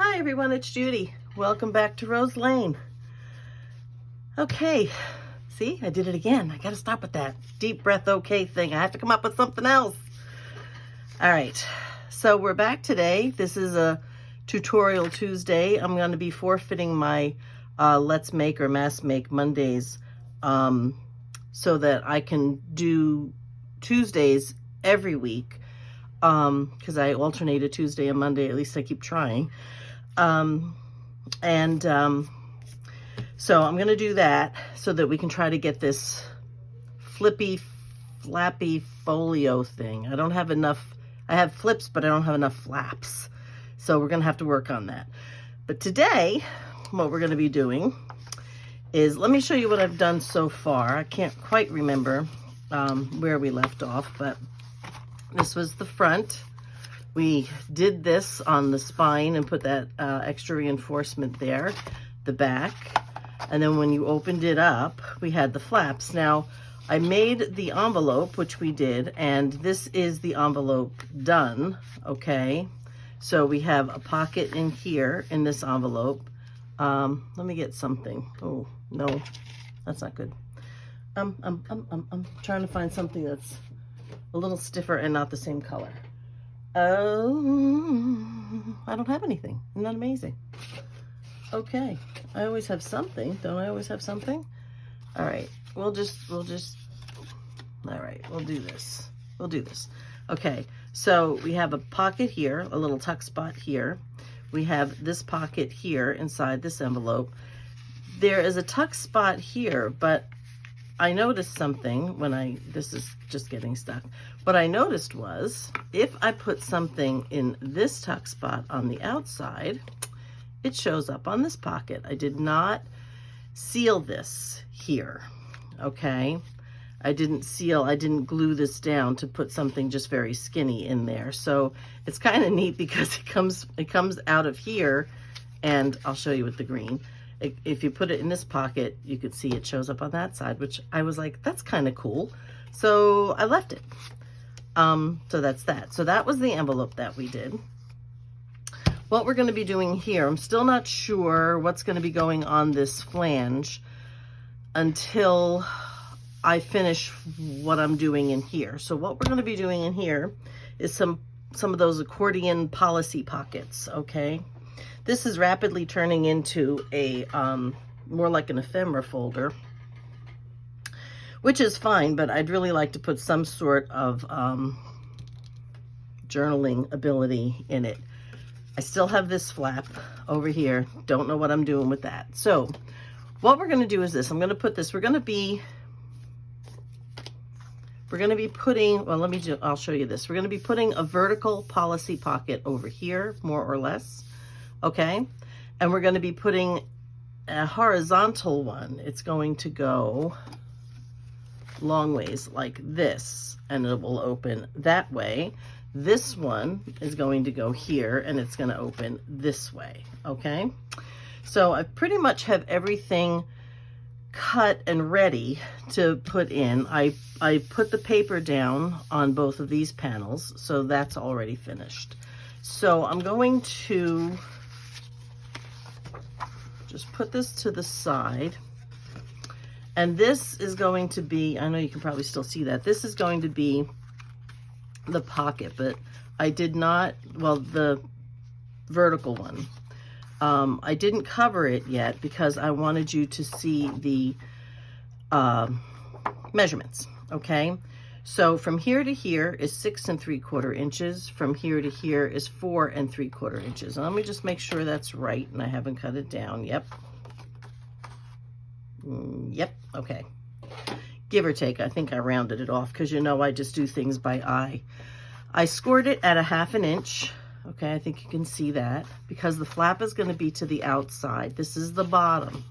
Hi everyone, it's Judy. Welcome back to Rose Lane. Okay, see, I did it again. I gotta stop with that deep breath okay thing. I have to come up with something else. All right, so we're back today. This is a tutorial Tuesday. I'm gonna be forfeiting my Let's Make or Mass Make Mondays so that I can do Tuesdays every week because I alternate a Tuesday and Monday. At least I keep trying. So I'm going to do that so that we can try to get this Flippy Flappy Folio thing. I don't have enough. I have flips, but I don't have enough flaps. So we're going to have to work on that. But today, what we're going to be doing is, let me show you what I've done so far. I can't quite remember where we left off, but this was the front. We did this on the spine and put that extra reinforcement there, the back. And then when you opened it up, we had the flaps. Now, I made the envelope, which we did, and this is the envelope done, okay? So we have a pocket in here in this envelope. Let me get something. Oh, no, that's not good. I'm trying to find something that's a little stiffer and not the same color. Oh, I don't have anything. Isn't that amazing? Okay, I always have something. Don't I always have something? All right, we'll do this. We'll do this. Okay, so we have a pocket here, a little tuck spot here. We have this pocket here inside this envelope. There is a tuck spot here, but I noticed something when this is just getting stuck. What I noticed was, if I put something in this tuck spot on the outside, it shows up on this pocket. I did not seal this here, okay? I didn't glue this down to put something just very skinny in there. So it's kind of neat because it comes out of here, and I'll show you with the green. If you put it in this pocket, you could see it shows up on that side, which I was like, that's kind of cool. So I left it. So that's that. So that was the envelope that we did. What we're going to be doing here, I'm still not sure what's going to be going on this flange until I finish what I'm doing in here. So what we're going to be doing in here is some of those accordion policy pockets, okay? This is rapidly turning into a more like an ephemera folder, which is fine, but I'd really like to put some sort of journaling ability in it. I still have this flap over here. Don't know what I'm doing with that. So what we're going to do is this. I'm going to put this, we're going to be putting, well, I'll show you this. We're going to be putting a vertical policy pocket over here, more or less. Okay, and we're going to be putting a horizontal one. It's going to go long ways like this, and it will open that way. This one is going to go here, and it's going to open this way, okay? So I pretty much have everything cut and ready to put in. I put the paper down on both of these panels, so that's already finished. So I'm going to just put this to the side, and this is going to be, I know you can probably still see that, this is going to be the pocket, but I did not, well, the vertical one, I didn't cover it yet because I wanted you to see the measurements, okay? So from here to here is 6 3/4 inches. From here to here is 4 3/4 inches. And let me just make sure that's right and I haven't cut it down. Yep. Yep, okay. Give or take, I think I rounded it off because you know I just do things by eye. I scored it at 1/2 inch. Okay, I think you can see that because the flap is going to be to the outside. This is the bottom.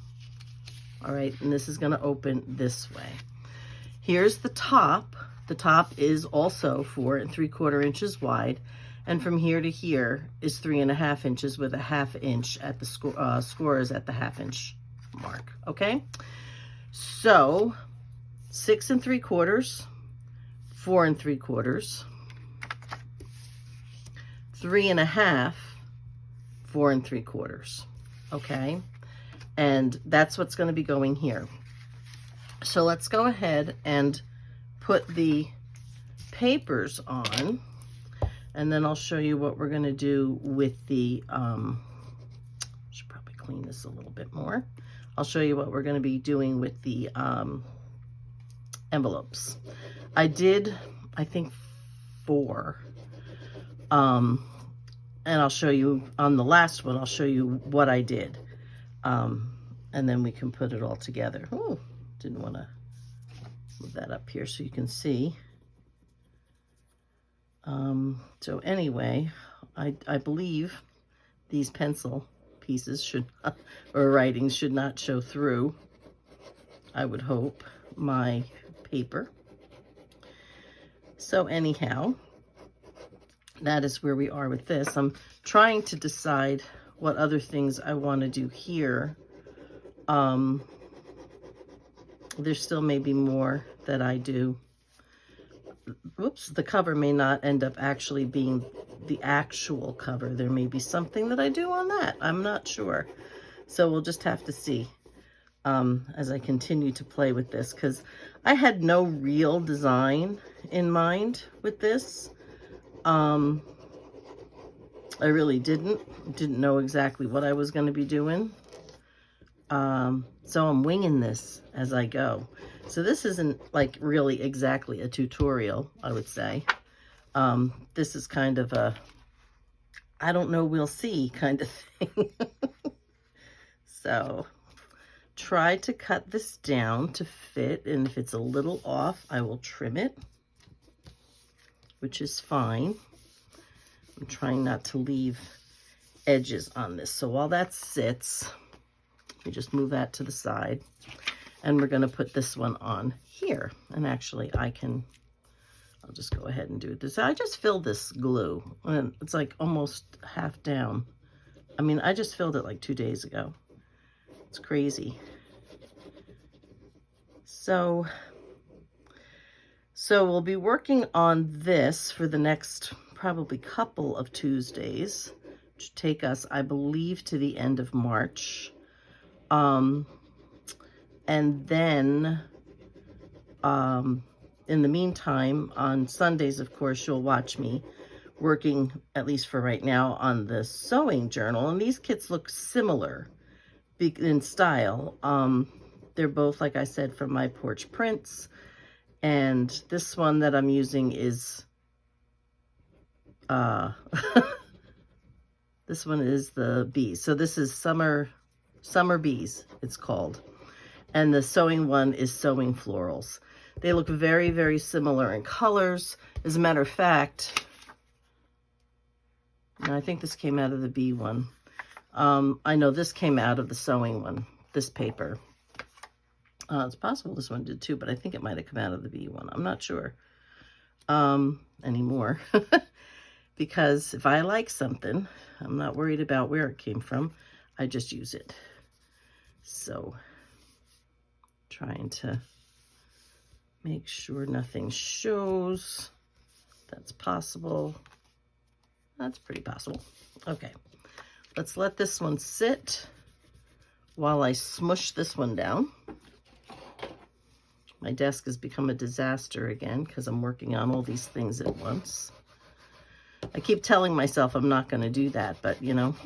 All right, and this is going to open this way. Here's the top. The top is also 4 3/4 inches wide, and from here to here is 3 1/2 inches with a 1/2 inch at the score is at the 1/2 inch mark. Okay, so 6 3/4, 4 3/4, 3 1/2, 4 3/4. Okay, and that's what's going to be going here. So let's go ahead and put the papers on, and then I'll show you what we're going to do with the should probably clean this a little bit more. I'll show you what we're going to be doing with the envelopes. I did, I think, 4, and I'll show you on the last one. I'll show you what I did, and then we can put it all together. Oh, didn't want to move that up here so you can see. So anyway, I believe these pencil pieces should, or writings should not show through, I would hope, my paper. So anyhow, that is where we are with this. I'm trying to decide what other things I want to do here. There still may be more that I do. Whoops, the cover may not end up actually being the actual cover. There may be something that I do on that. I'm not sure. So we'll just have to see as I continue to play with this, because I had no real design in mind with this. I really didn't know exactly what I was going to be doing. So I'm winging this as I go. So this isn't like really exactly a tutorial, I would say. This is kind of a, I don't know, we'll see kind of thing. So try to cut this down to fit, and if it's a little off, I will trim it, which is fine. I'm trying not to leave edges on this. So while that sits, we just move that to the side, and we're going to put this one on here. And actually I'll just go ahead and do this. I just filled this glue, and it's like almost half down. I mean, I just filled it like 2 days ago. It's crazy. So we'll be working on this for the next probably couple of Tuesdays, which take us, I believe, to the end of March. And then in the meantime, on Sundays, of course, you'll watch me working, at least for right now, on the sewing journal. And these kits look similar in style. They're both, like I said, from My Porch Prints. And this one that I'm using is, this one is the bees. So this is Summer Bees, it's called. And the sewing one is Sewing Florals. They look very, very similar in colors. As a matter of fact, and I think this came out of the bee one. I know this came out of the sewing one, this paper. It's possible this one did too, but I think it might have come out of the bee one. I'm not sure anymore. Because if I like something, I'm not worried about where it came from. I just use it. So, trying to make sure nothing shows. That's possible. That's pretty possible. Okay, let's let this one sit while I smush this one down. My desk has become a disaster again because I'm working on all these things at once. I keep telling myself I'm not going to do that, but you know,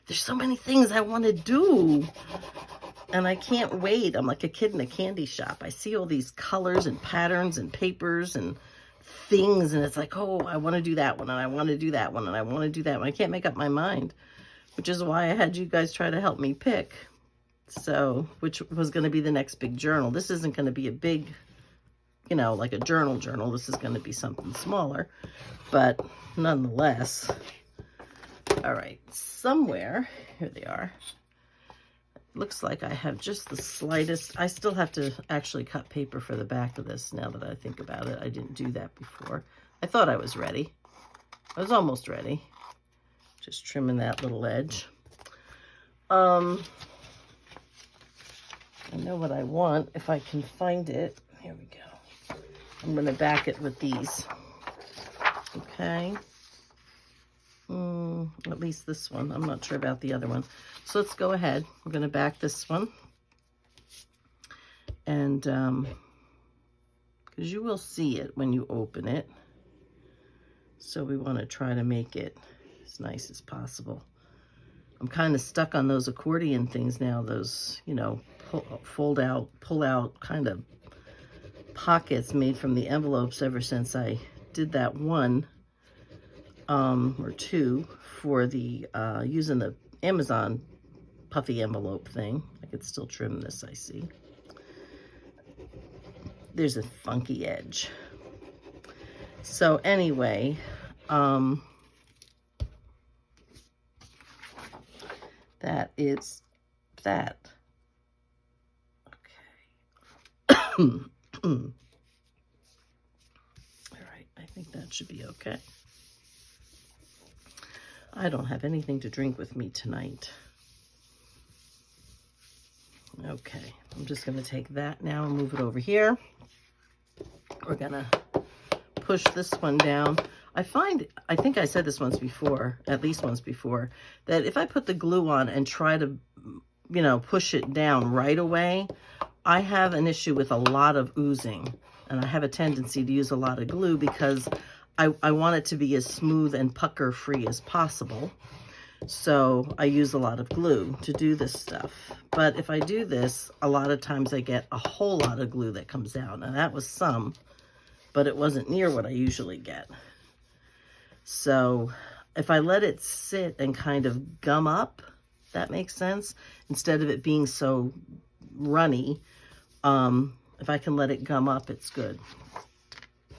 there's so many things I want to do, and I can't wait. I'm like a kid in a candy shop. I see all these colors and patterns and papers and things, and it's like, oh, I want to do that one, and I want to do that one, and I want to do that one. I can't make up my mind, which is why I had you guys try to help me pick. So, which was going to be the next big journal. This isn't going to be a big, you know, like a journal. This is going to be something smaller, but nonetheless. All right, somewhere, here they are. Looks like I have just the slightest. I still have to actually cut paper for the back of this now that I think about it. I didn't do that before. I thought I was ready. I was almost ready. Just trimming that little edge. I know what I want if I can find it. Here we go. I'm going to back it with these. Okay. At least this one. I'm not sure about the other one. So let's go ahead. We're going to back this one. And because you will see it when you open it. So we want to try to make it as nice as possible. I'm kind of stuck on those accordion things now, those, you know, pull out kind of pockets made from the envelopes ever since I did that one or two for the using the Amazon puffy envelope thing. I could still trim this, I see. There's a funky edge. So anyway, that is that. Okay. All right, I think that should be okay. I don't have anything to drink with me tonight. Okay, I'm just going to take that now and move it over here. We're going to push this one down. I think I said this once before, at least once before, that if I put the glue on and try to, you know, push it down right away, I have an issue with a lot of oozing. And I have a tendency to use a lot of glue because I want it to be as smooth and pucker free as possible. So I use a lot of glue to do this stuff. But if I do this, a lot of times I get a whole lot of glue that comes out. Now that was some, but it wasn't near what I usually get. So if I let it sit and kind of gum up, that makes sense, instead of it being so runny, if I can let it gum up, it's good.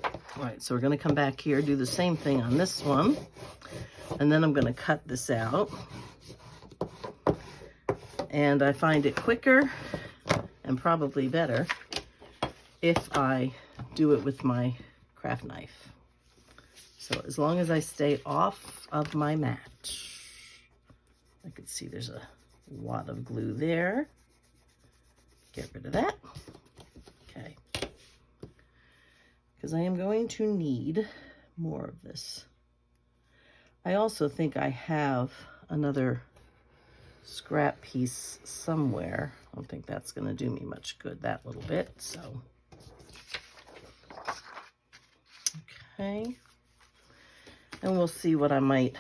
All right, so we're going to come back here, do the same thing on this one, and then I'm going to cut this out. And I find it quicker and probably better if I do it with my craft knife. So as long as I stay off of my mat. I can see there's a lot of glue there. Get rid of that. Okay. Because I am going to need more of this. I also think I have another scrap piece somewhere. I don't think that's going to do me much good, that little bit. So, okay. And we'll see what I might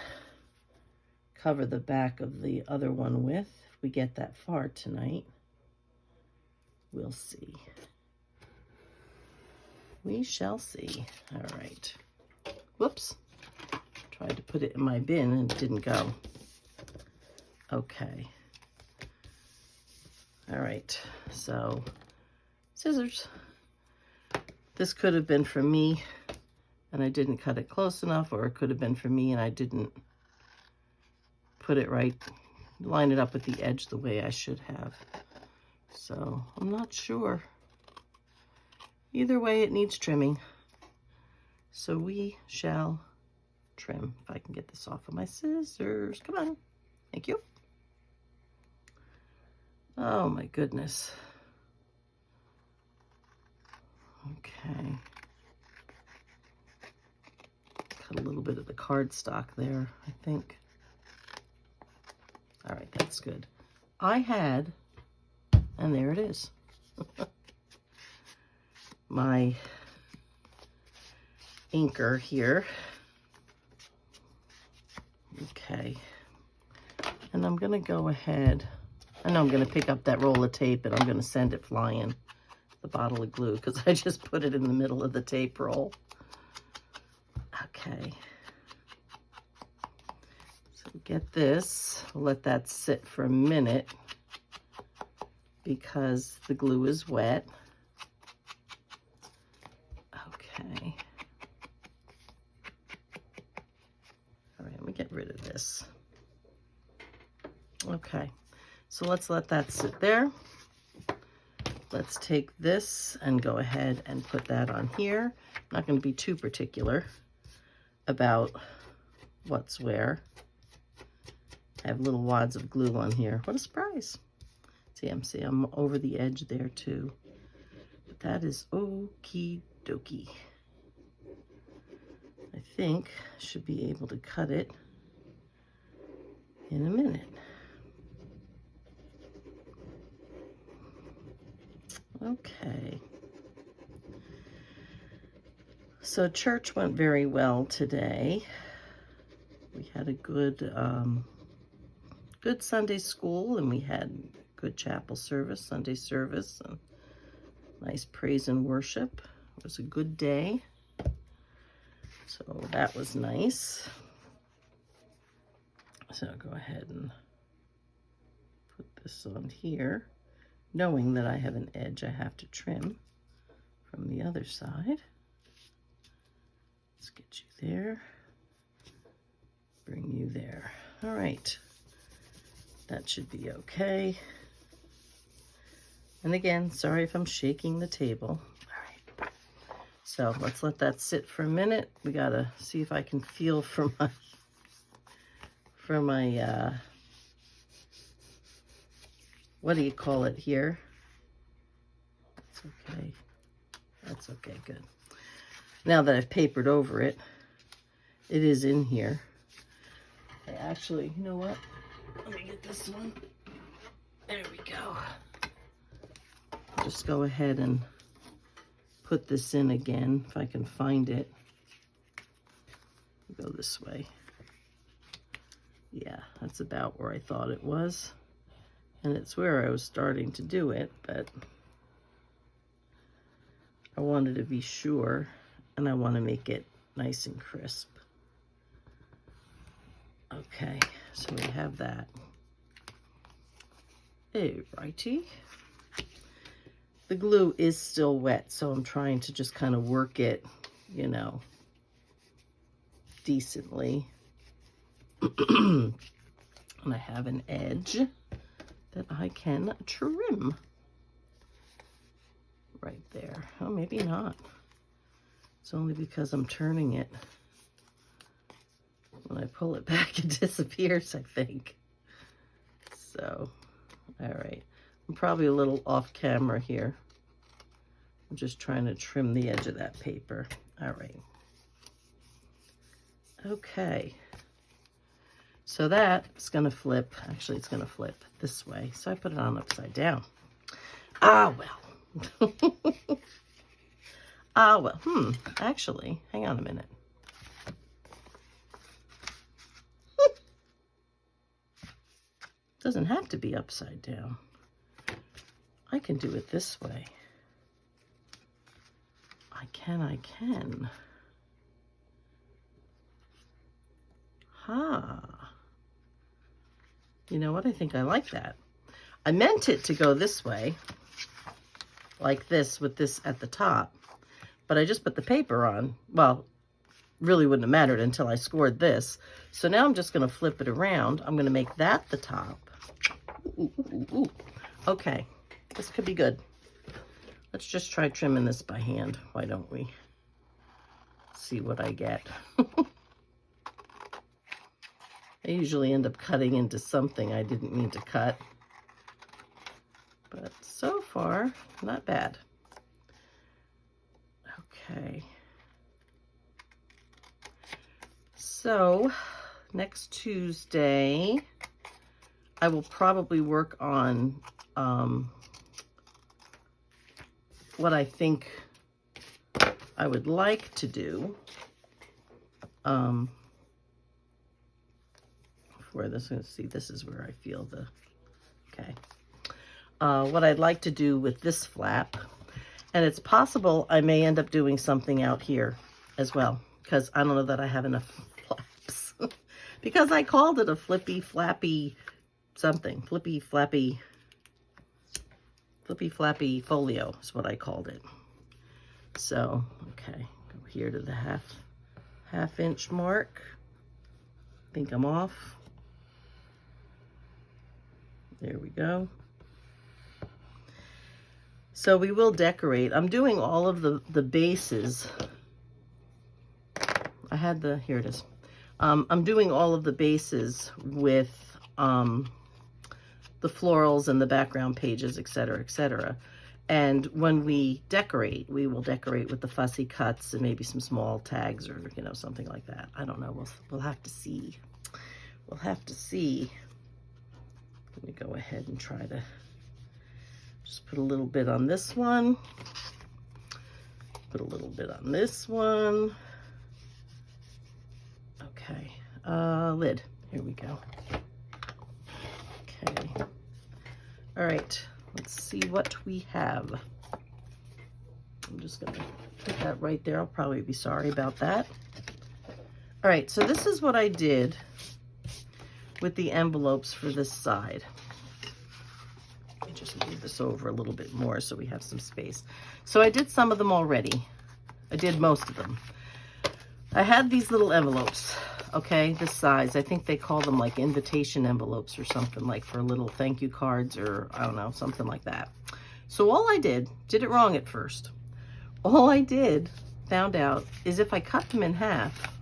cover the back of the other one with. If we get that far tonight, we'll see. We shall see. All right. Whoops. Tried to put it in my bin and it didn't go. Okay. All right. So, scissors. This could have been for me and I didn't cut it close enough, or it could have been for me and I didn't put it right, line it up with the edge the way I should have. So, I'm not sure. Either way, it needs trimming. So we shall trim. If I can get this off of my scissors. Come on. Thank you. Oh my goodness. Okay. Cut a little bit of the cardstock there, I think. All right, that's good. I had, and there it is. My inker here. Okay. And I'm going to go ahead. I know I'm going to pick up that roll of tape and I'm going to send it flying, the bottle of glue, because I just put it in the middle of the tape roll. Okay. So get this. Let that sit for a minute because the glue is wet. Okay. All right, let me get rid of this. Okay, so let's let that sit there. Let's take this and go ahead and put that on here. I'm not going to be too particular about what's where. I have little wads of glue on here. What a surprise. See, I'm over the edge there too. But that is okie dokie. I think I should be able to cut it in a minute. Okay. So church went very well today. We had a good good Sunday school, and we had good chapel service, Sunday service, and nice praise and worship. It was a good day. So that was nice. So go ahead and put this on here, knowing that I have an edge I have to trim from the other side. Let's get you there, bring you there. All right, that should be okay. And again, sorry if I'm shaking the table. All right, so let's let that sit for a minute. We gotta see if I can feel for my what do you call it here? That's okay. That's okay, good. Now that I've papered over it, it is in here. I actually, you know what? Let me get this one. There we go. Just go ahead and put this in again if I can find it. Go this way. Yeah, that's about where I thought it was. And it's where I was starting to do it, but I wanted to be sure, and I want to make it nice and crisp. Okay, so we have that. Alrighty. The glue is still wet, so I'm trying to just kind of work it, you know, decently. And I have an edge that I can trim right there. Oh, maybe not. It's only because I'm turning it. When I pull it back, it disappears, I think. So, all right. I'm probably a little off camera here. I'm just trying to trim the edge of that paper. All right. Okay. So that's going to flip. Actually, it's going to flip this way. So I put it on upside down. Ah, well. Ah, well. Actually, hang on a minute. Doesn't have to be upside down. I can do it this way. I can. You know what? I think I like that. I meant it to go this way, like this, with this at the top, but I just put the paper on. Well, really wouldn't have mattered until I scored this. So now I'm just going to flip it around. I'm going to make that the top. Ooh, ooh, ooh. Okay, this could be good. Let's just try trimming this by hand. Why don't we? See what I get. I usually end up cutting into something I didn't mean to cut. But so far, not bad. Okay. So, next Tuesday, I will probably work on what I think I would like to do for this. Let's see, this is where I feel the, okay. What I'd like to do with this flap, and it's possible I may end up doing something out here as well, because I don't know that I have enough flaps. Because I called it a Flippy Flappy something. Flippy Flappy Folio is what I called it. So, okay, go here to the half inch mark. I think I'm off. There we go. So we will decorate. I'm doing all of the bases. I had the, here it is. I'm doing all of the bases with the florals and the background pages, etc., etc. And when we decorate, we will decorate with the fussy cuts and maybe some small tags or, you know, something like that. I don't know. We'll have to see. We'll have to see. Let me go ahead and try to just put a little bit on this one. Put a little bit on this one. Okay, lid. Here we go. Okay. All right, let's see what we have. I'm just gonna put that right there. I'll probably be sorry about that. All right, so this is what I did with the envelopes for this side. Let me just move this over a little bit more so we have some space. So I did some of them already. I did most of them. I had these little envelopes, okay, this size. I think they call them like invitation envelopes or something, like for little thank you cards or I don't know, something like that. So all I did it wrong at first. All I found out, is if I cut them in half,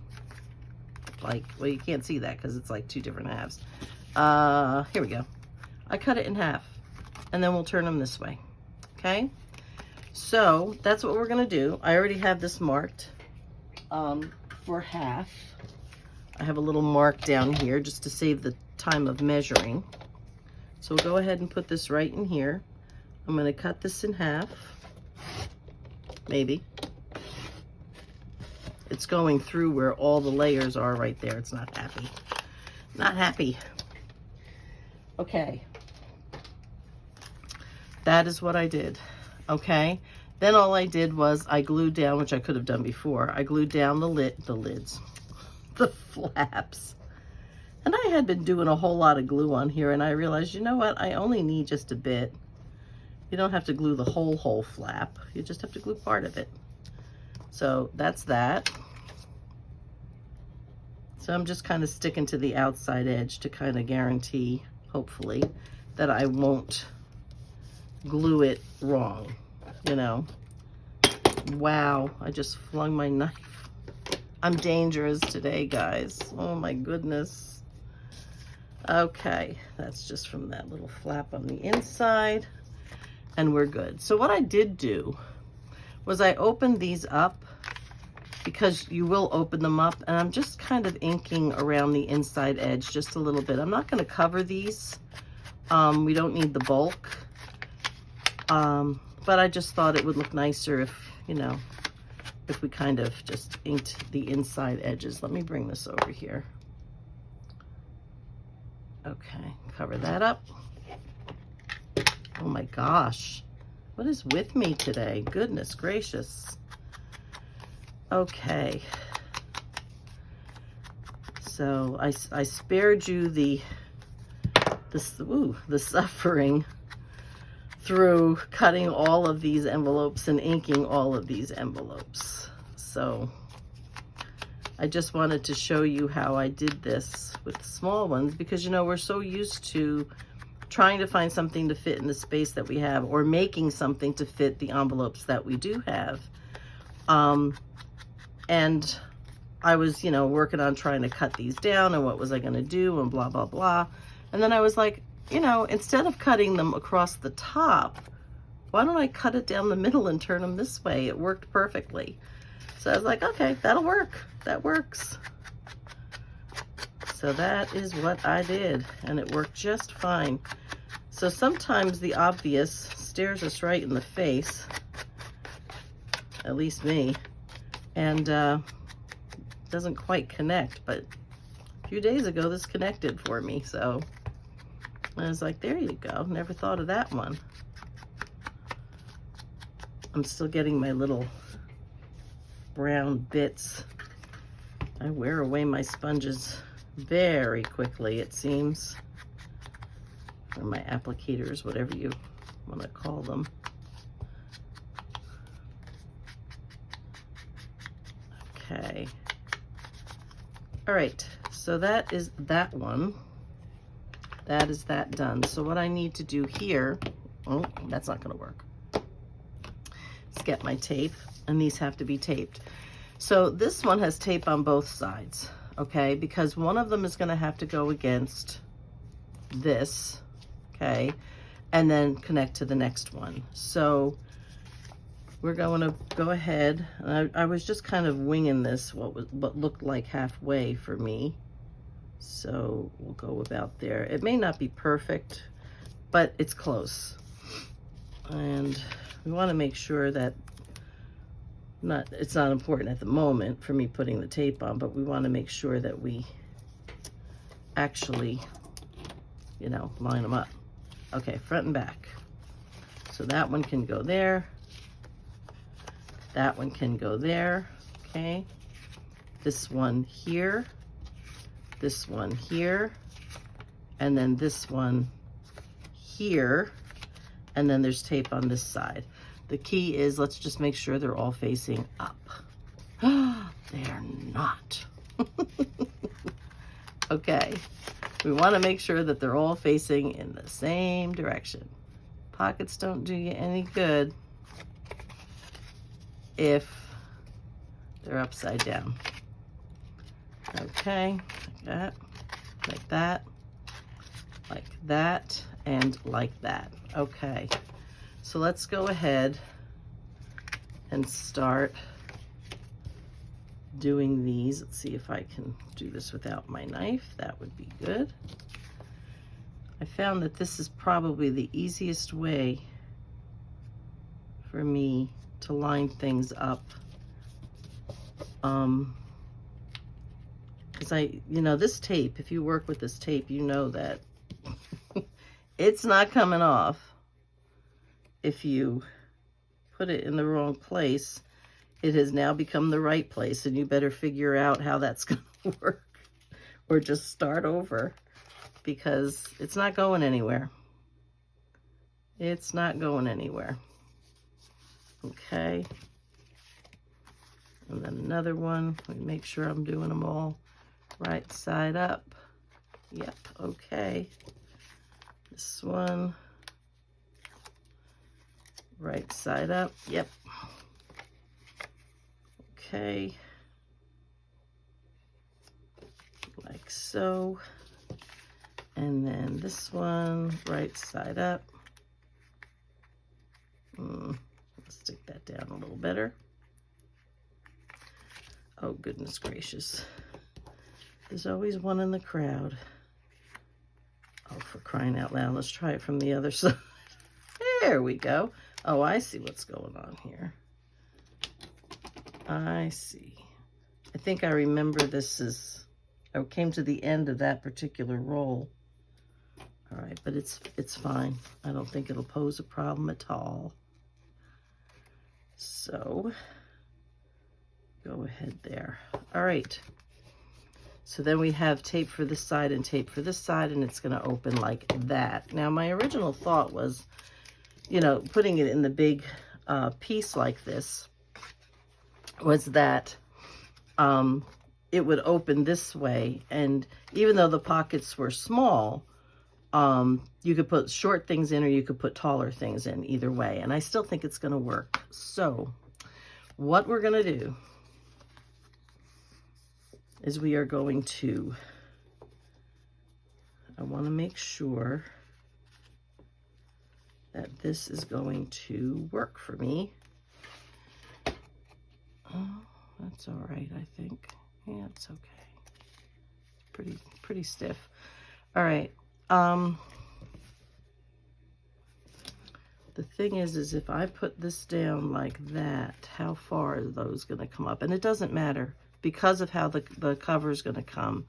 like, well, you can't see that because it's like two different halves. Here we go. I cut it in half and then we'll turn them this way, okay? So that's what we're gonna do. I already have this marked for half. I have a little mark down here just to save the time of measuring. So we'll go ahead and put this right in here. I'm gonna cut this in half, maybe. It's going through where all the layers are right there. It's not happy. Not happy. Okay. That is what I did. Okay. Then all I did was I glued down, which I could have done before. I glued down the lids, the flaps. And I had been doing a whole lot of glue on here, and I realized, you know what? I only need just a bit. You don't have to glue the whole flap. You just have to glue part of it. So that's that. So I'm just kind of sticking to the outside edge to kind of guarantee, hopefully, that I won't glue it wrong, you know. Wow, I just flung my knife. I'm dangerous today, guys. Oh my goodness. Okay, that's just from that little flap on the inside, and we're good. So what I did do was I opened these up, because you will open them up, and I'm just kind of inking around the inside edge just a little bit. I'm not going to cover these. We don't need the bulk. But I just thought it would look nicer if, you know, if we kind of just inked the inside edges. Let me bring this over here. Okay, cover that up. Oh my gosh. What is with me today? Goodness gracious. Okay. So I spared you the suffering through cutting all of these envelopes and inking all of these envelopes. So I just wanted to show you how I did this with the small ones, because, you know, we're so used to trying to find something to fit in the space that we have, or making something to fit the envelopes that we do have. And I was, you know, working on trying to cut these down and what was I going to do and blah, blah, blah. And then I was like, you know, instead of cutting them across the top, why don't I cut it down the middle and turn them this way? It worked perfectly. So I was like, okay, that'll work. That works. So that is what I did, and it worked just fine. So sometimes the obvious stares us right in the face, at least me, and doesn't quite connect, but a few days ago this connected for me, so I was like, there you go, never thought of that one. I'm still getting my little brown bits. I wear away my sponges very quickly, it seems, or my applicators, whatever you want to call them. Okay. All right, so that is that one. That is that done. So what I need to do here, oh, that's not gonna work. Let's get my tape, and these have to be taped. So this one has tape on both sides, okay? Because one of them is gonna have to go against this, okay? And then connect to the next one. So we're going to go ahead, and I was just kind of winging this, what looked like halfway for me. So we'll go about there. It may not be perfect, but it's close. And we want to make sure that it's not important at the moment for me putting the tape on, but we want to make sure that we actually, you know, line them up. Okay, front and back. So that one can go there. That one can go there, okay? This one here, this one here, and then this one here, and then there's tape on this side. The key is, let's just make sure they're all facing up. They're not. Okay, we want to make sure that they're all facing in the same direction. Pockets don't do you any good if they're upside down. Okay, like that, like that, like that, and like that. Okay, so let's go ahead and start doing these. Let's see if I can do this without my knife. That would be good. I found that this is probably the easiest way for me to line things up. Because you know, this tape, if you work with this tape, you know that it's not coming off if you put it in the wrong place. It has now become the right place, and you better figure out how that's going to work, or just start over, because it's not going anywhere. It's not going anywhere. Okay. And then another one. Let me make sure I'm doing them all right side up. Yep, okay. This one, right side up. Yep. Okay. Like so. And then this one, right side up. Let's stick that down a little better. Oh, goodness gracious. There's always one in the crowd. Oh, for crying out loud. Let's try it from the other side. There we go. Oh, I see what's going on here. I see. I think I remember this is, I came to the end of that particular roll. All right, but it's fine. I don't think it'll pose a problem at all. So, go ahead there. All right. So then we have tape for this side and tape for this side, and it's going to open like that. Now, my original thought was, you know, putting it in the big piece like this, was that it would open this way. And even though the pockets were small, you could put short things in, or you could put taller things in, either way. And I still think it's going to work. So what we're going to do is we are going to, I want to make sure that this is going to work for me. Oh, that's all right, I think. Yeah, it's okay. Pretty stiff. All right. The thing is if I put this down like that, how far are those going to come up? And it doesn't matter. Because of how the cover is going to come,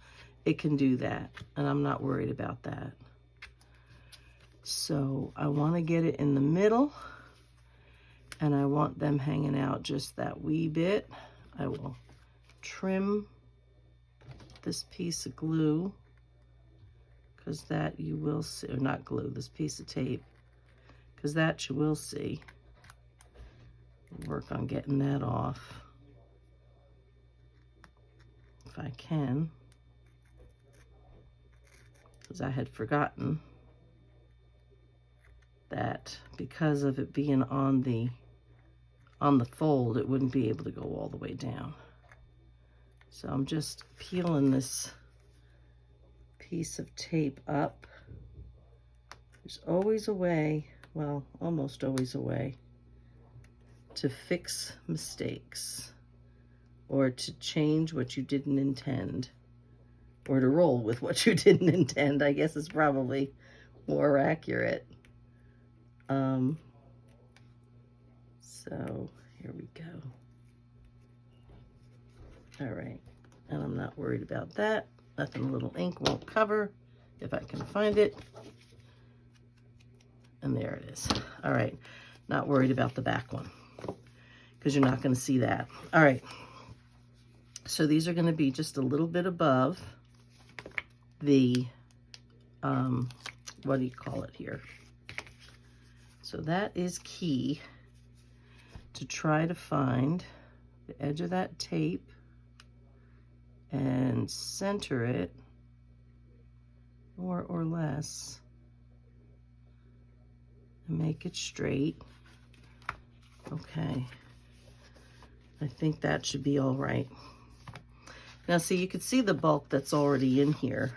it can do that. And I'm not worried about that. So I want to get it in the middle. And I want them hanging out just that wee bit. I will trim this piece of glue, because that you will see, or not glue, this piece of tape, because that you will see. Work on getting that off if I can, because I had forgotten that because of it being on the fold, it wouldn't be able to go all the way down. So I'm just peeling this piece of tape up. There's always a way, well, almost always a way, to fix mistakes or to change what you didn't intend. or to roll with what you didn't intend, I guess is probably more accurate. So here we go. All right, and I'm not worried about that. Nothing a little ink won't cover if I can find it. And there it is. All right, not worried about the back one because you're not going to see that. All right, so these are going to be just a little bit above the, what do you call it here? So that is key to try to find the edge of that tape and center it more or less and make it straight. Okay, I think that should be all right. Now see, you can see the bulk that's already in here.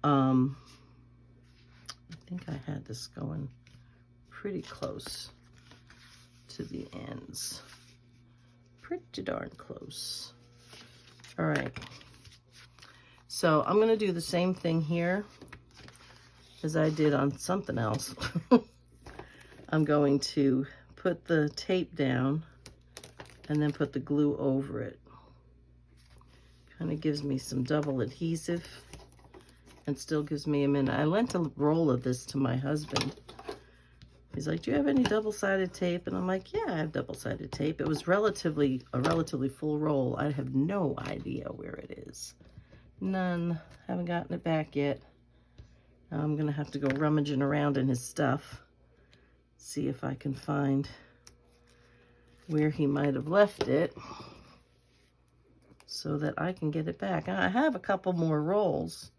I think I had this going pretty close to the ends. Pretty darn close. All right. So I'm going to do the same thing here as I did on something else. I'm going to put the tape down and then put the glue over it. Kind of gives me some double adhesive and still gives me a minute. I lent a roll of this to my husband. He's like, do you have any double-sided tape? And I'm like, yeah, I have double-sided tape. It was a relatively full roll. I have no idea where it is. None. Haven't gotten it back yet. Now I'm gonna have to go rummaging around in his stuff, see if I can find where he might have left it so that I can get it back. I have a couple more rolls,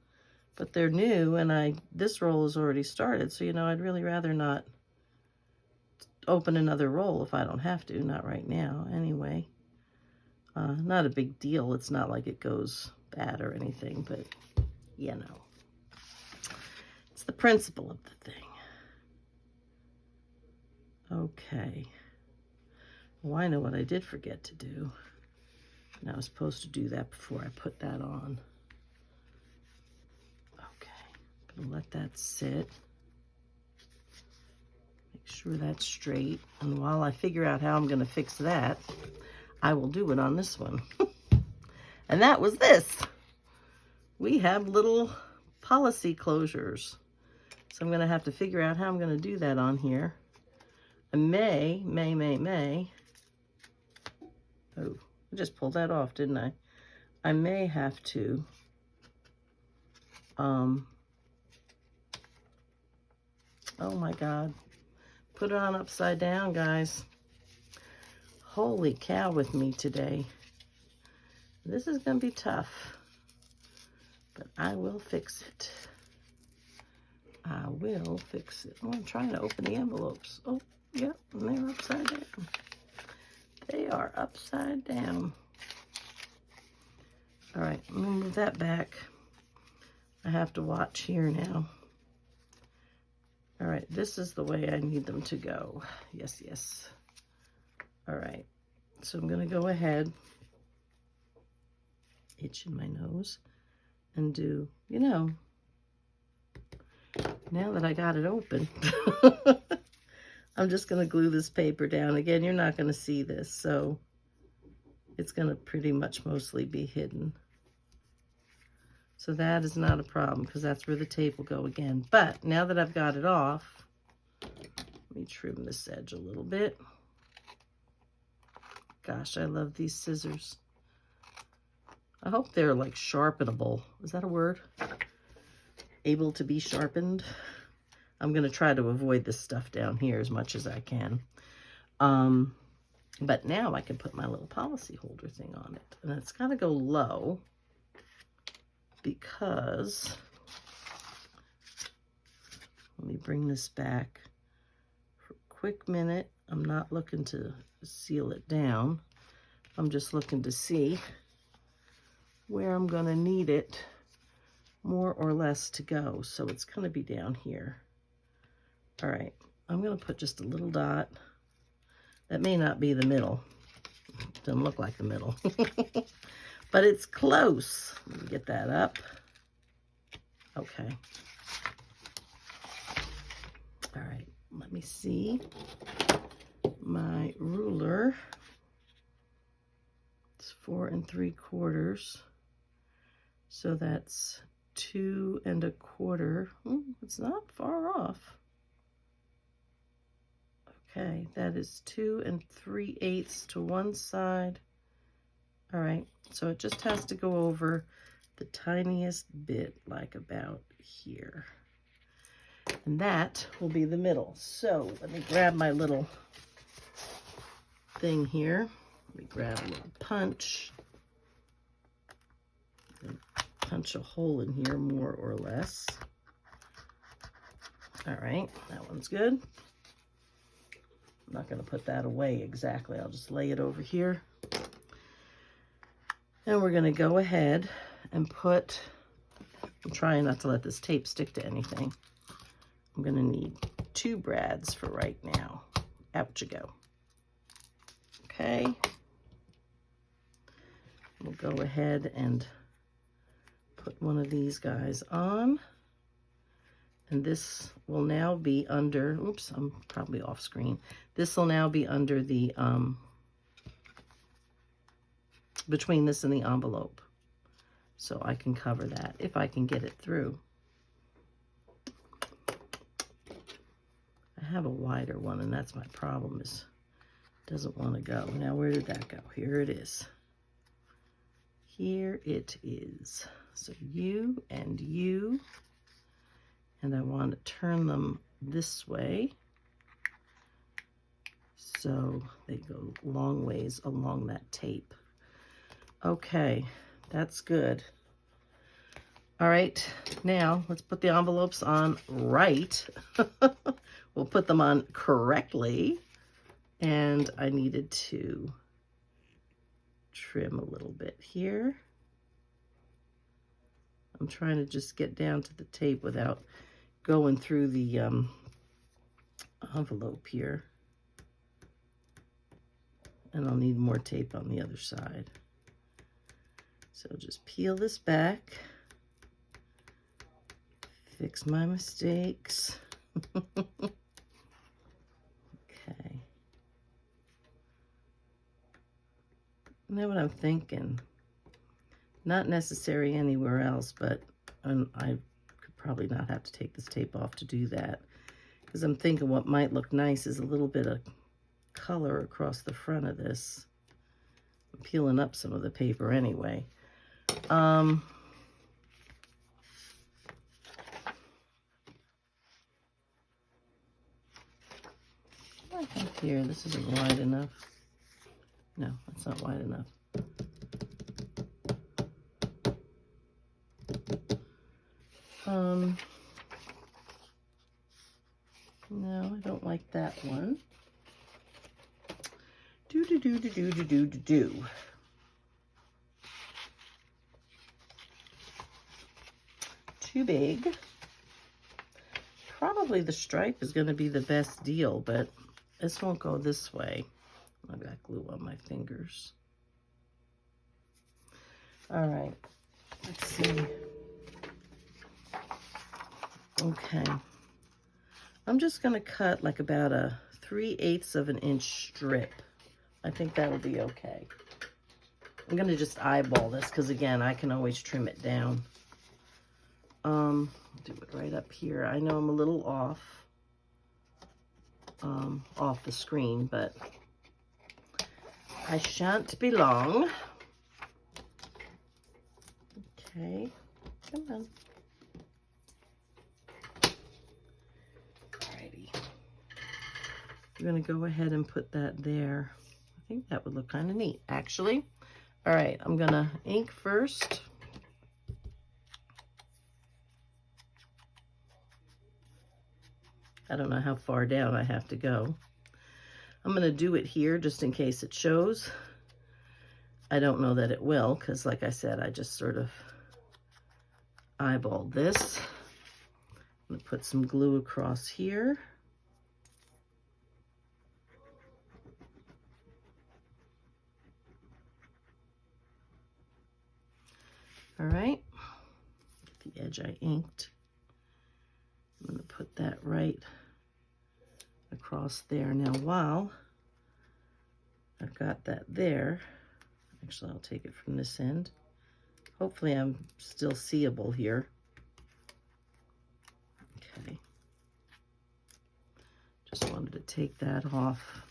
but they're new, and this roll is already started, so you know, I'd really rather not open another roll if I don't have to, not right now anyway. Not a big deal. It's not like it goes bad or anything, but you know, it's the principle of the thing. Okay. Well, I know what I did forget to do. And I was supposed to do that before I put that on. Okay, I'm gonna let that sit. Make sure that's straight. And while I figure out how I'm gonna fix that, I will do it on this one. And that was this. We have little policy closures. So I'm gonna have to figure out how I'm gonna do that on here. I may. Oh, I just pulled that off, didn't I? I may have to, oh my God, put it on upside down, guys. Holy cow with me today. This is gonna be tough, but I will fix it. I will fix it. Oh, I'm trying to open the envelopes. Oh, yep, and they're upside down. They are upside down. All right, I'm gonna move that back. I have to watch here now. All right, this is the way I need them to go. Yes, yes. All right, so I'm gonna go ahead, itching my nose, and do, you know, now that I got it open, I'm just gonna glue this paper down. Again, you're not gonna see this, so it's gonna pretty much mostly be hidden. So that is not a problem because that's where the tape will go again. But now that I've got it off, let me trim this edge a little bit. Gosh, I love these scissors. I hope they're like sharpenable. Is that a word? Able to be sharpened. I'm gonna try to avoid this stuff down here as much as I can. But now I can put my little policy holder thing on it. And it's gotta go low because, let me bring this back for a quick minute. I'm not looking to seal it down. I'm just looking to see where I'm gonna need it more or less to go. So it's gonna be down here. All right, I'm gonna put just a little dot. That may not be the middle. Doesn't look like the middle. but it's close. Let me get that up. Okay. All right, let me see my ruler. It's 4 3/4. So that's 2 1/4. It's not far off. Okay, that is 2 3/8 to one side. All right, so it just has to go over the tiniest bit, like about here. And that will be the middle. So let me grab my little thing here. Let me grab a little punch. And punch a hole in here, more or less. All right, that one's good. I'm not going to put that away exactly. I'll just lay it over here. And we're going to go ahead and put, I'm trying not to let this tape stick to anything. I'm going to need 2 brads for right now. Out you go. Okay. We'll go ahead and put one of these guys on. And this will now be under, oops, I'm probably off screen. This will now be under the, between this and the envelope. So I can cover that if I can get it through. I have a wider one, and that's my problem, is it doesn't want to go. Now, where did that go? Here it is. Here it is. So you and you. And I want to turn them this way so they go long ways along that tape. Okay, that's good. All right, now let's put the envelopes on right. We'll put them on correctly. And I needed to trim a little bit here. I'm trying to just get down to the tape without going through the envelope here. And I'll need more tape on the other side. So just peel this back. Fix my mistakes. Okay. You know what I'm thinking? Not necessary anywhere else, but I could probably not have to take this tape off to do that. Because I'm thinking what might look nice is a little bit of color across the front of this. I'm peeling up some of the paper anyway. I think here, this isn't wide enough. No, that's not wide enough. No, I don't like that one. Do. Too big. Probably the stripe is going to be the best deal, but this won't go this way. I've got glue on my fingers. All right, let's see. Okay, I'm just going to cut like about a 3/8 of an inch strip. I think that will be okay. I'm going to just eyeball this because, again, I can always trim it down. Do it right up here. I know I'm a little off the screen, but I shan't be long. Okay, come on. Alrighty. We're gonna go ahead and put that there. I think that would look kind of neat, actually. All right, I'm gonna ink first. I don't know how far down I have to go. I'm going to do it here just in case it shows. I don't know that it will because, like I said, I just sort of eyeballed this. I'm going to put some glue across here. edge I inked. I'm going to put that right across there. Now while I've got that there, actually I'll take it from this end. Hopefully I'm still seeable here. Okay. Just wanted to take that off.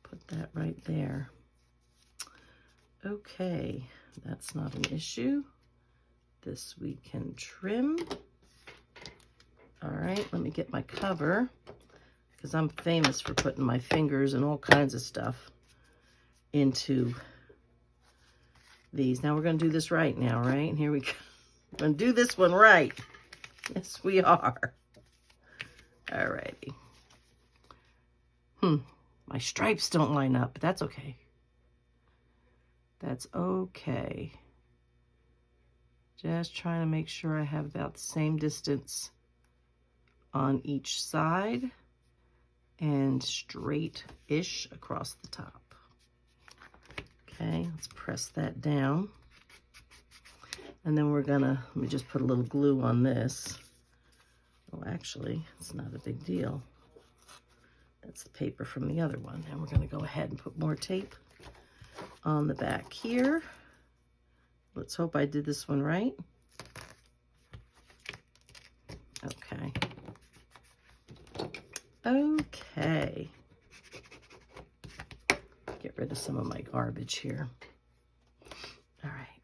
Put that right there. Okay, that's not an issue. This we can trim. All right, let me get my cover, because I'm famous for putting my fingers and all kinds of stuff into these. Now we're going to do this right now, right? Here we go. We're going to do this one right. Yes, we are. All righty. My stripes don't line up, but that's okay. That's okay. Just trying to make sure I have about the same distance on each side and straight-ish across the top. Okay, let's press that down. And then we're gonna, let me just put a little glue on this. Well, actually, it's not a big deal. That's the paper from the other one. And we're gonna go ahead and put more tape on the back here. Let's hope I did this one right. Okay. Okay. Get rid of some of my garbage here. All right.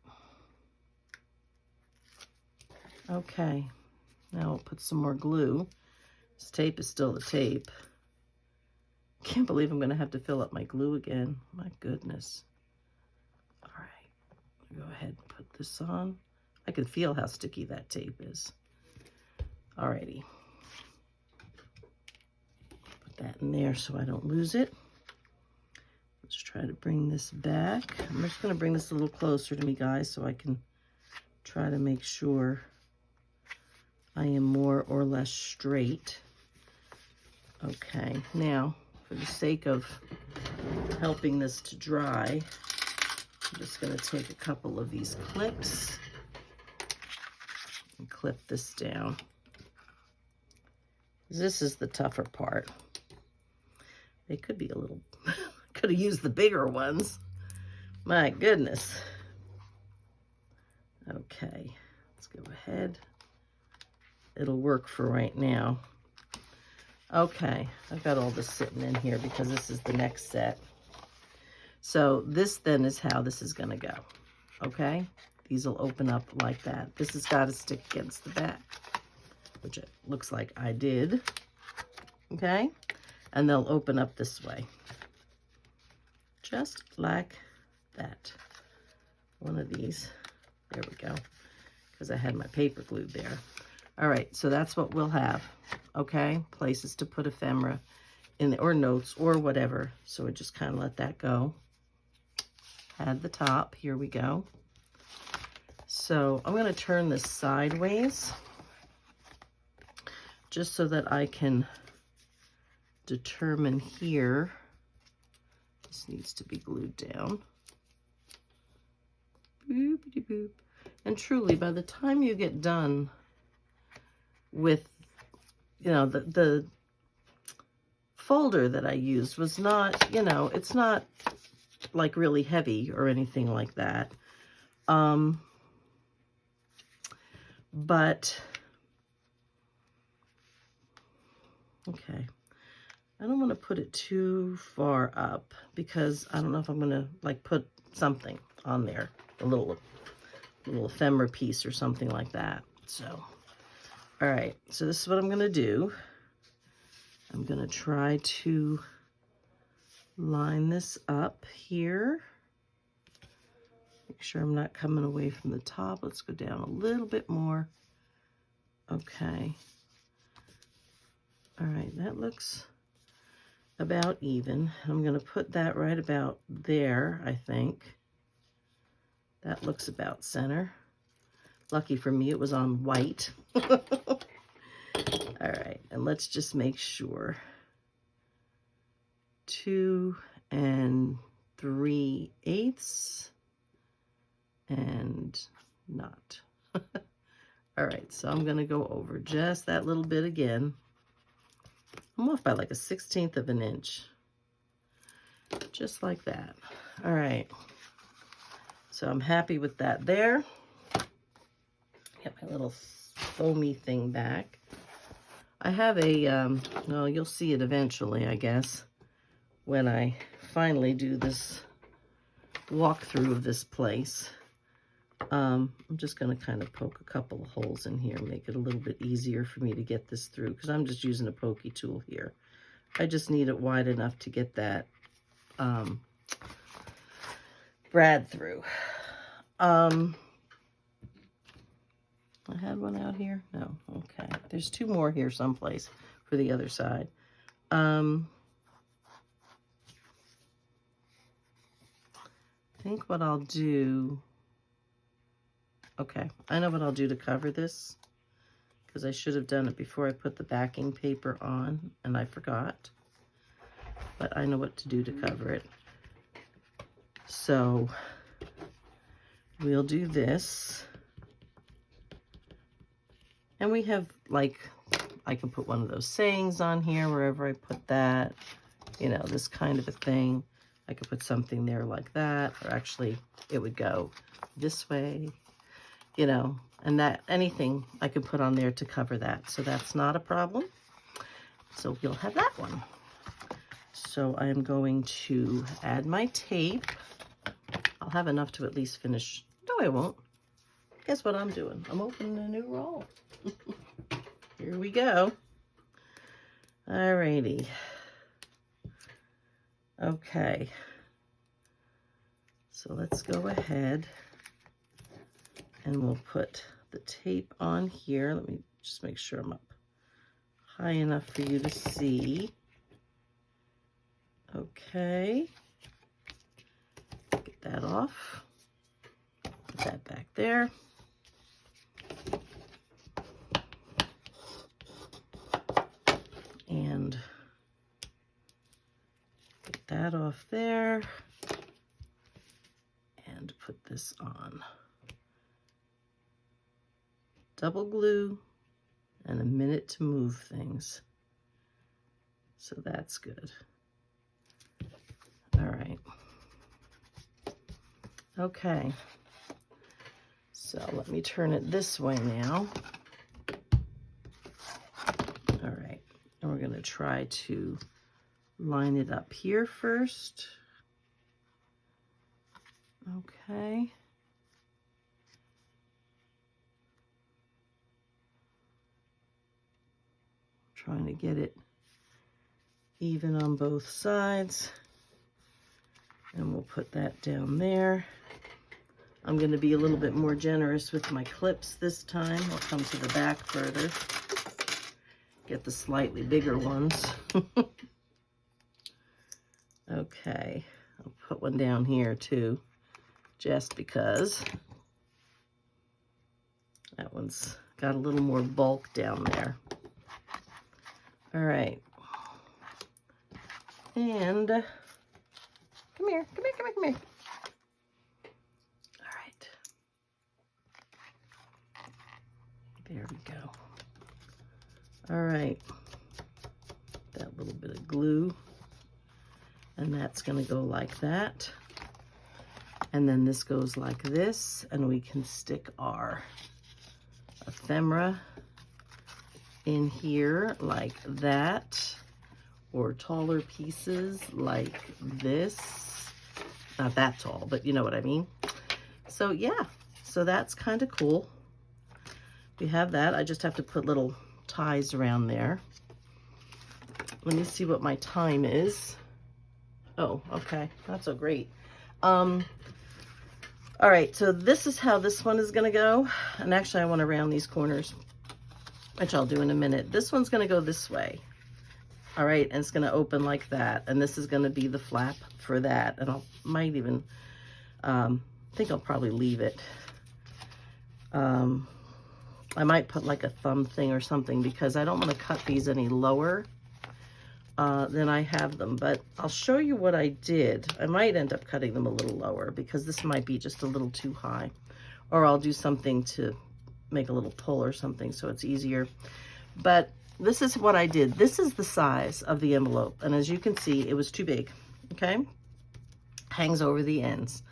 Okay. Now we'll put some more glue. This tape is still the tape. Can't believe I'm going to have to fill up my glue again. My goodness. All right. Go ahead and put this on. I can feel how sticky that tape is. All righty. Put that in there so I don't lose it. Let's try to bring this back. I'm just going to bring this a little closer to me, guys, so I can try to make sure I am more or less straight. Okay, now, for the sake of helping this to dry, I'm just going to take a couple of these clips and clip this down. This is the tougher part. They could be a little, could have used the bigger ones. My goodness. Okay, let's go ahead. It'll work for right now. Okay, I've got all this sitting in here because this is the next set. So this then is how this is gonna go, okay? These will open up like that. This has got to stick against the back, which it looks like I did, okay? And they'll open up this way, just like that. One of these, there we go, because I had my paper glued there. All right, so that's what we'll have, okay? Places to put ephemera in the, or notes or whatever. So we just kind of let that go. Add the top, here we go. So I'm gonna turn this sideways just so that I can determine here. This needs to be glued down. Boopity boop. And truly, by the time you get done with, you know, the folder that I used was not, you know, it's not like really heavy or anything like that. But, okay. I don't want to put it too far up because I don't know if I'm going to like put something on there, a little ephemera piece or something like that. So, all right, so this is what I'm going to do. I'm going to try to line this up here. Make sure I'm not coming away from the top. Let's go down a little bit more. Okay. All right, that looks about even. I'm going to put that right about there, I think. That looks about center. Lucky for me, it was on white. All right, and let's just make sure. 2 3/8 and not. All right, so I'm going to go over just that little bit again. I'm off by like a 1/16 of an inch. Just like that. All right. So I'm happy with that there. Get my little foamy thing back. I have a, well, you'll see it eventually, I guess, when I finally do this walkthrough of this place. I'm just going to kind of poke a couple of holes in here, make it a little bit easier for me to get this through, because I'm just using a pokey tool here. I just need it wide enough to get that brad through. I had one out here? No, okay. There's two more here someplace for the other side. I think what I'll do, okay, I know what I'll do to cover this, because I should have done it before I put the backing paper on, and I forgot. But I know what to do to cover it. So we'll do this. And we have, like, I can put one of those sayings on here wherever I put that, you know, this kind of a thing. I could put something there like that, or actually it would go this way, you know, and that anything I could put on there to cover that. So that's not a problem. So you'll have that one. So I am going to add my tape. I'll have enough to at least finish. No, I won't. Guess what I'm doing? I'm opening a new roll. Here we go. Alrighty. Okay. So let's go ahead and we'll put the tape on here. Let me just make sure I'm up high enough for you to see. Okay. Get that off. Put that back there. And get that off there. And put this on. Double glue and a minute to move things. So that's good. All right. Okay. So let me turn it this way now. All right. And we're going to try to line it up here first. Okay. Trying to get it even on both sides. And we'll put that down there. I'm going to be a little bit more generous with my clips this time. I'll come to the back further. Get the slightly bigger ones. Okay. I'll put one down here too, just because that one's got a little more bulk down there. All right. And come here, come here, come here, come here. All right. There we go. All right. That little bit of glue. And that's going to go like that. And then this goes like this. And we can stick our ephemera in here like that. Or taller pieces like this. Not that tall, but you know what I mean. So yeah, so that's kind of cool. We have that. I just have to put little ties around there. Let me see what my time is. Oh, okay, not so great. All right, so this is how this one is gonna go. And actually I wanna round these corners, which I'll do in a minute. This one's gonna go this way. All right, and it's gonna open like that. And this is gonna be the flap for that. And might even, think I'll probably leave it. I might put like a thumb thing or something because I don't wanna cut these any lower than I have them. But I'll show you what I did. I might end up cutting them a little lower because this might be just a little too high. Or I'll do something to make a little pull or something so it's easier. But this is what I did. This is the size of the envelope. And as you can see, it was too big, okay? Hangs over the ends.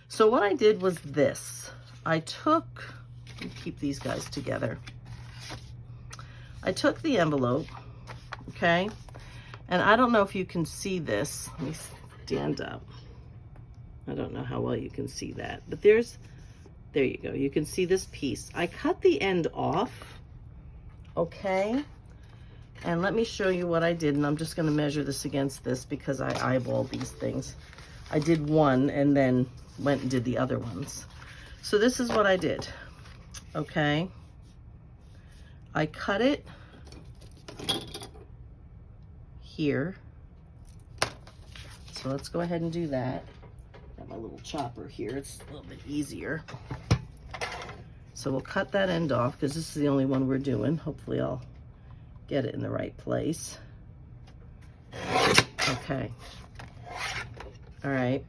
So what I did was this. I took, let me keep these guys together. I took the envelope, okay? And I don't know if you can see this. Let me stand up. I don't know how well you can see that, but there you go. You can see this piece. I cut the end off, okay? And let me show you what I did, and I'm just gonna measure this against this because I eyeballed these things. I did one and then went and did the other ones. So this is what I did, okay? I cut it here. So let's go ahead and do that. Got my little chopper here, it's a little bit easier. So we'll cut that end off because this is the only one we're doing. Hopefully I'll get it in the right place. Okay. All right.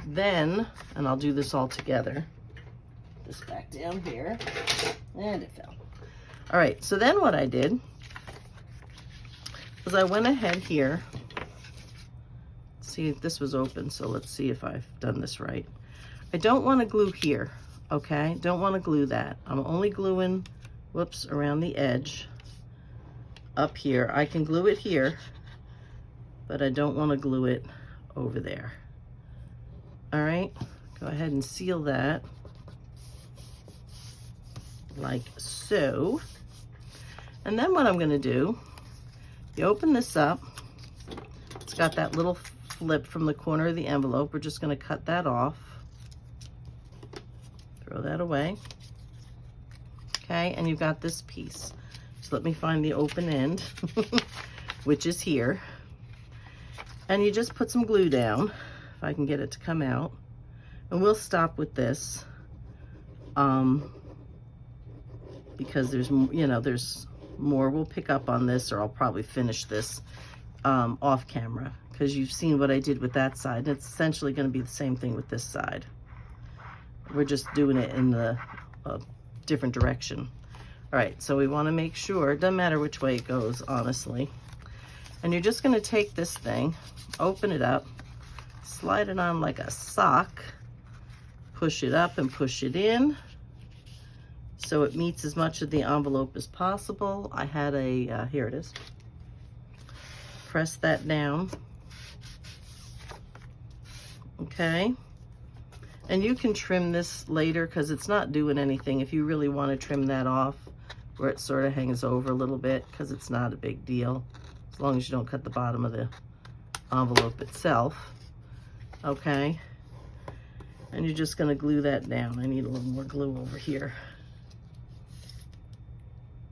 Then, and I'll do this all together. This back down here. And it fell. All right, so then what I did was I went ahead here. See, this was open, so let's see if I've done this right. I don't want to glue here, okay? Don't want to glue that. I'm only gluing, whoops, around the edge up here. I can glue it here, but I don't want to glue it over there. All right, go ahead and seal that like so. And then what I'm going to do, you open this up. It's got that little flip from the corner of the envelope. We're just going to cut that off. Throw that away. Okay, and you've got this piece. So let me find the open end, which is here. And you just put some glue down, if I can get it to come out. And we'll stop with this because there's, you know, there's more. We'll pick up on this, or I'll probably finish this off camera, because you've seen what I did with that side. It's essentially going to be the same thing with this side. We're just doing it in the different direction. All right, so we want to make sure, it doesn't matter which way it goes, honestly. And you're just going to take this thing, open it up, slide it on like a sock, push it up and push it in so it meets as much of the envelope as possible. I had a, here it is. Press that down. Okay. And you can trim this later because it's not doing anything. If you really want to trim that off where it sort of hangs over a little bit, because it's not a big deal, as long as you don't cut the bottom of the envelope itself. Okay. And you're just going to glue that down. I need a little more glue over here.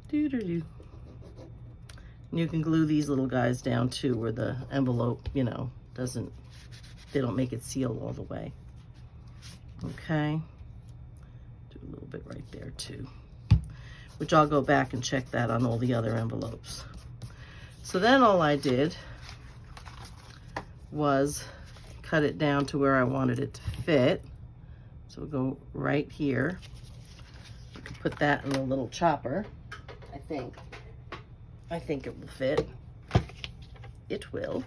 Doo-doo-doo. And you can glue these little guys down too, where the envelope, you know, doesn't, they don't make it seal all the way. Okay. Do a little bit right there too, which I'll go back and check that on all the other envelopes. So then all I did was cut it down to where I wanted it to fit. So we'll go right here. You can put that in a little chopper. I think it will fit. It will.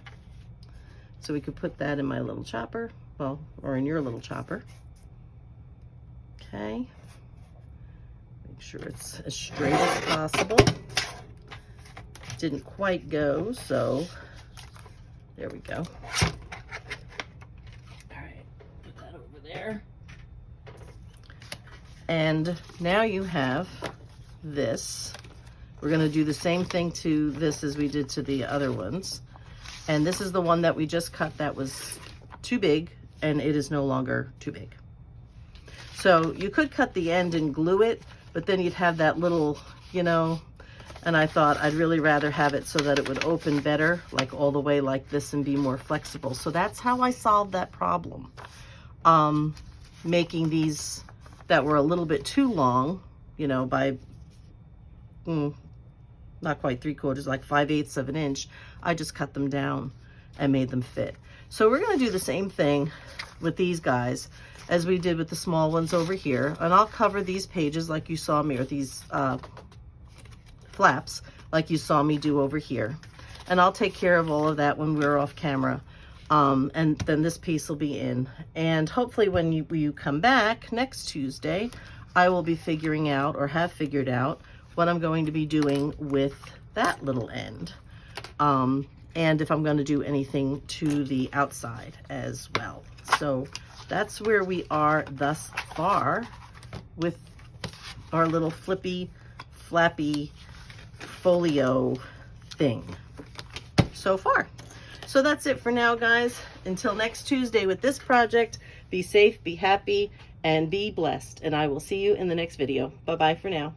So we could put that in my little chopper, well, or in your little chopper. Okay. Make sure it's as straight as possible. Didn't quite go, so there we go. All right, put that over there. And now you have this. We're going to do the same thing to this as we did to the other ones. And this is the one that we just cut that was too big, and it is no longer too big. So you could cut the end and glue it, but then you'd have that little, you know, and I thought I'd really rather have it so that it would open better, like all the way like this, and be more flexible. So that's how I solved that problem. Making these that were a little bit too long, you know, by not quite 3/4, like 5/8 of an inch, I just cut them down and made them fit. So we're going to do the same thing with these guys as we did with the small ones over here. And I'll cover these pages like you saw me, or these flaps like you saw me do over here. And I'll take care of all of that when we're off camera. And then this piece will be in. And hopefully when you come back next Tuesday, I will be figuring out, or have figured out, what I'm going to be doing with that little end. And if I'm going to do anything to the outside as well. So that's where we are thus far with our little Flippy Flappy Folio thing so far. So that's it for now, guys. Until next Tuesday with this project, be safe, be happy, and be blessed. And I will see you in the next video. Bye-bye for now.